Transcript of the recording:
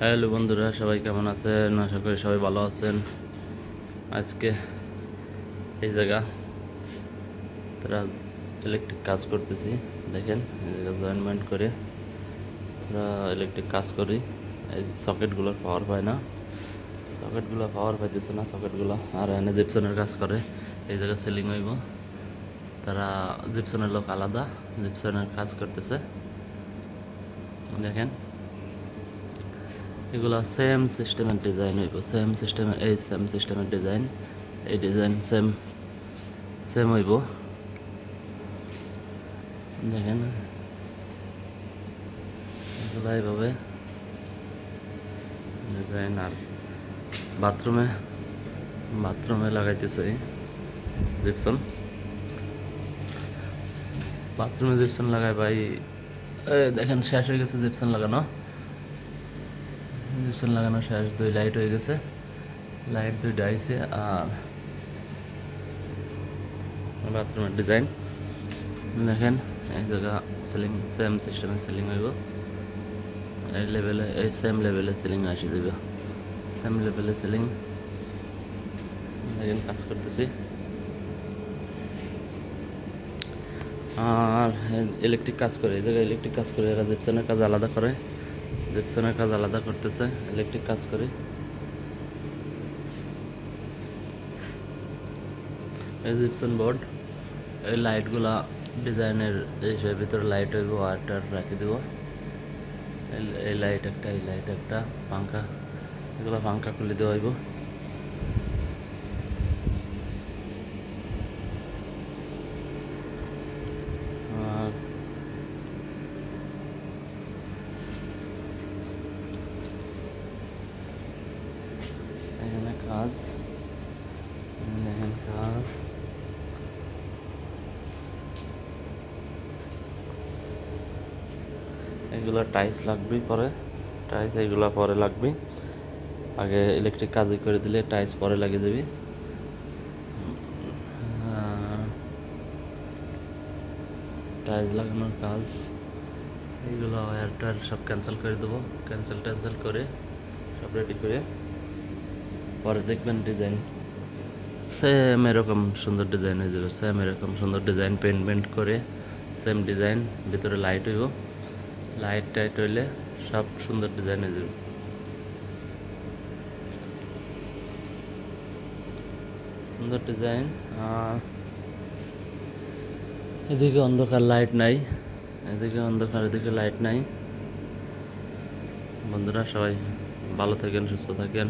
Hello বন্ধুরা, সবাই কেমন আছেন? আশা করি সবাই ভালো আছেন। আজকে এই জায়গা তারা ইলেকট্রিক কাজ করতেছি। দেখেন এই জায়গা জয়েন্টমেন্ট করে তারা ইলেকট্রিক কাজ করি। এই সকেটগুলোর পাওয়ার পায় না, সকেটগুলো পাওয়ার পাইতেছে না সকেটগুলো। আর এনে জিপসনের কাজ করে। এই জায়গা সিলিং হইব। তারা জিপসনের লোক আলাদা, জিপসনের কাজ করতেছে। দেখেন এগুলো সেম সিস্টেমের ডিজাইন হইব, সেম সিস্টেমের, এই সেম সিস্টেমের ডিজাইন, এই ডিজাইন সেম সেম হইব। দেখেন এগুলো এইভাবে ডিজাইন। আর বাথরুমে বাথরুমে লাগাইতেছে জিপসন, বাথরুমে জিপসন লাগাই ভাই। দেখেন শেষ হয়ে গেছে জিপসন লাগানো, জিপসন লাগানো শেষ। 2 লাইট হয়ে গেছে, লাইট 2টা আইছে। আর বাথরুমের ডিজাইন দেখেন এই জায়গা সিলিং সেম সিস্টেমে সিলিং হইব। এই লেভেলে, এই সেম লেভেলে সিলিং আসি যাবে, সেম লেভেলে সিলিং। দেখেন কাজ করতেছি। আর ইলেকট্রিক কাজ করে, এই জায়গায় ইলেকট্রিক কাজ করে। এরা জিপসনের কাজ আলাদা করে, জিপসনের কাজ আলাদা করতেছে, ইলেকট্রিক কাজ করে। এই জিপসন বোর্ড, এই লাইটগুলা ডিজাইনের এই ভিতরে লাইট হইব। ওয়াটার রাখি দেব। এই লাইট একটা, এই লাইট একটা, পাঙ্খা, এগুলো পাঙ্খা খুলে দেওয়া হইব। আর এখানে কাজ, দেখেন কাজ। এগুলো টাইলস লাগবে পরে, টাইলস এগুলো পরে লাগবে। আগে ইলেকট্রিক কাজ করে দিলে টাইলস পরে লাগিয়ে দেবে। টাইলস লাগানোর কাজ, এইগুলো ওয়্যার টয়ার সব ক্যান্সেল করে দেবো। ক্যান্সেল ট্যান্সেল করে সব রেডি করে পরে দেখবেন ডিজাইন সেম এরকম সুন্দর ডিজাইন হয়ে যাবে। সেম এরকম সুন্দর ডিজাইন পেন্ট করে সেম ডিজাইন। ভিতরে লাইট হইব, লাইট টাইট হইলে সব সুন্দর ডিজাইন হয়ে যাবে, সুন্দর ডিজাইন। এদিকে অন্ধকার, লাইট নাই, এদিকে অন্ধকার, এদিকে লাইট নাই। বন্ধুরা সবাই ভালো থাকেন, সুস্থ থাকেন।